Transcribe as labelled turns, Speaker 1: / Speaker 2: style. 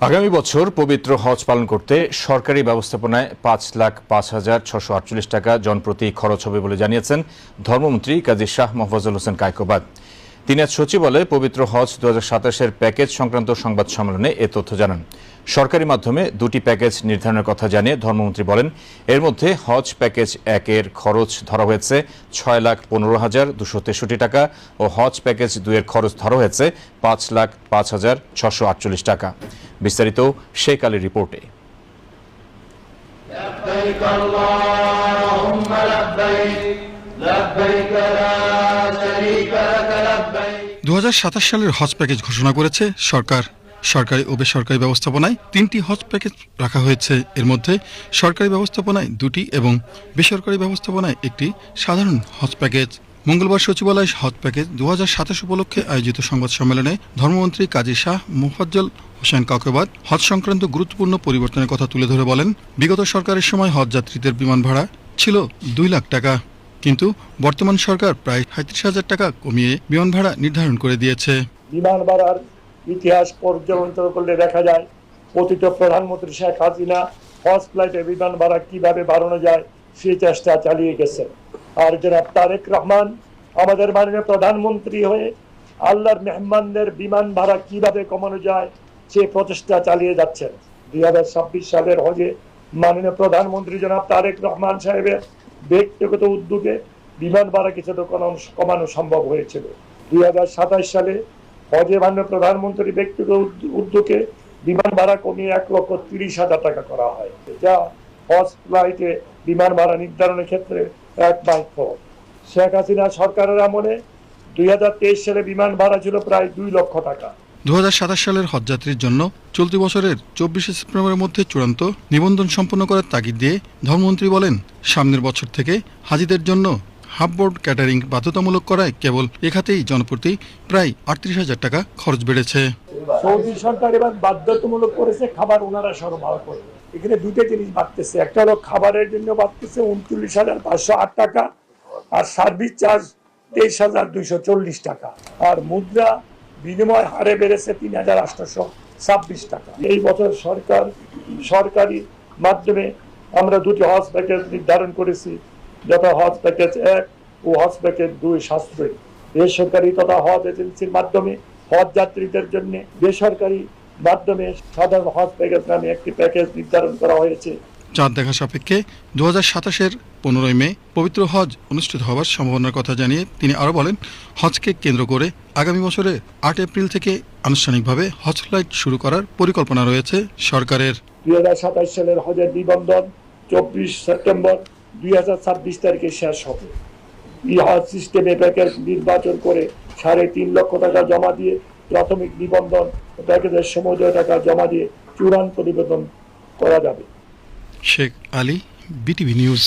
Speaker 1: আগামী বছর পবিত্র হজ পালন করতে সরকারি ব্যবস্থাপনায় ৫,০৫,৬৪৮ টাকা জনপ্রতি খরচ হবে বলে জানিয়েছেন ধর্মমন্ত্রী কাজী শাহ মোফাজ্জল হোসেন কায়কোবাদ। তিনি আজ সচিবালয়ে পবিত্র হজ ২০২৭-এর প্যাকেজ সংক্রান্ত সংবাদ সম্মেলনে এ তথ্য জানান। সরকারি মাধ্যমে দুটি প্যাকেজ নির্ধারণের কথা জানিয়ে ধর্মমন্ত্রী বলেন, এর মধ্যে হজ প্যাকেজ ১-এর খরচ ধরা হয়েছে ৬,১৫,২৬৩ টাকা ও হজ প্যাকেজ ২-এর খরচ ধরা হয়েছে ৫,০৫,৬৪৮ টাকা। বিস্তারিত শেখ আলীর রিপোর্টে।
Speaker 2: ২০২৭ সালের হজ প্যাকেজ ঘোষণা করেছে সরকার। সরকারি ও বেসরকারি ব্যবস্থাপনায় ৩টি হজ প্যাকেজ রাখা হয়েছে। এর মধ্যে সরকারি ব্যবস্থাপনায় ২টি এবং বেসরকারি ব্যবস্থাপনায় 1টি সাধারণ হজ প্যাকেজ। মঙ্গলবার সচিবালয়ে হজ প্যাকেজ ২০২৭ উপলক্ষে আয়োজিত সংবাদ সম্মেলনে ধর্মমন্ত্রী কাজী শাহ মোফাজ্জল হোসেন কায়কোবাদ হজ সংক্রান্ত গুরুত্বপূর্ণ পরিবর্তনের কথা তুলে ধরে বলেন, বিগত সরকারের সময় হজ যাত্রীদের বিমান ভাড়া ছিল ২ লাখ টাকা, কিন্তু বর্তমান সরকার প্রায় ৩৭,০০০ টাকা কমিয়ে বিমান ভাড়া নির্ধারণ করে দিয়েছে।
Speaker 3: বিমান ভাড়ার ইতিহাস পর্যালোচনা করলে দেখা যায়, অতীত প্রধানমন্ত্রী শেখ হাসিনা হজ ফ্লাইটে বিমান ভাড়া কিভাবে বাড়ানো যায় সেই চেষ্টা চালিয়ে গেছেন। আর জনাব তারেক রহমান আমাদের মাননীয় প্রধানমন্ত্রী হয়ে আল্লাহর মেহমানদের বিমান ভাড়া কিভাবে কমানো যায় সে প্রচেষ্টা চালিয়ে যাচ্ছেন। ২০২৬ সালের হজে মাননীয় প্রধানমন্ত্রী জনাব তারেক রহমান সাহেবের ব্যক্তিগত উদ্যোগে বিমান ভাড়া কিছুটা কমানো সম্ভব হয়েছিল। ২০২৭ সালে হজে মাননীয় প্রধানমন্ত্রী ব্যক্তিগত উদ্যোগে বিমান ভাড়া কমিয়ে ১,৩০,০০০ টাকা করা হয়, যা হজ ফ্লাইটে বিমান ভাড়া নির্ধারণের ক্ষেত্রে এক মাইলফলক। শেখ হাসিনা সরকারের আমলে ২০২৩ সালে বিমান ভাড়া ছিল প্রায় ২ লক্ষ টাকা।
Speaker 2: ২০২৭ সালের হজযাত্রীর জন্য চলতি বছরের ২৪শে সেপ্টেম্বরের মধ্যে চূড়ান্ত নিবন্ধন সম্পন্ন করার তাগিদ দিয়ে ধর্মমন্ত্রী বলেন, সামনের বছর থেকে হাজিদের জন্য হাফ বোর্ড ক্যাটারিং বাধ্যতামূলক করায় কেবল এ খাতেই জনপ্রতি প্রায় ৩৮,০০০ টাকা খরচ বেড়েছে।
Speaker 3: সৌদি সরকার এবার বাধ্যতামূলক করেছে খাবার ওনারা সরবরাহ করবে। এখানে দুটো জিনিস বাড়তেছে, একটা হলো খাবারের জন্য বাড়তেছে ৩৯,৫০৮ টাকা, আর সার্ভিস চার্জ ২৩,২৪০ টাকা, আর মুদ্রা বিনিময় হারে বেড়েছে ৩,৮২৬ টাকা। এই বছর সরকারি মাধ্যমে আমরা দুটি হজ প্যাকেজ নির্ধারণ করেছি, যথা হজ প্যাকেজ ১ ও হজ প্যাকেজ ২ সাশ্রয়ী। বেসরকারি তথা হজ এজেন্সির মাধ্যমে হজ যাত্রীদের জন্য বেসরকারি মাধ্যমে সাধারণ হজ প্যাকেজ নামে একটি প্যাকেজ নির্ধারণ করা হয়েছে।
Speaker 2: চাঁদ দেখা সাপেক্ষে ২০২৭-এর ১৫ই মে পবিত্র হজ অনুষ্ঠিত হওয়ার সম্ভাবনার কথা জানিয়ে তিনি আরও বলেন, হজকে কেন্দ্র করে আগামী বছরের ৮ এপ্রিল থেকে আনুষ্ঠানিকভাবে হজ ফ্লাইট শুরু করার পরিকল্পনা রয়েছে সরকারের।
Speaker 3: ২০২৭ সালের হজের নিবন্ধন ২৪ সেপ্টেম্বর ২০২৬ তারিখে শেষ হবে। এই হজ সিস্টেমে প্যাকেজ নির্বাচন করে ৩.৫ লক্ষ টাকা জমা দিয়ে প্রাথমিক নিবন্ধন প্যাকেজের সমুদয় টাকা জমা দিয়ে চূড়ান্ত নিবেদন করা যাবে।
Speaker 2: Sheikh Ali, BTV news.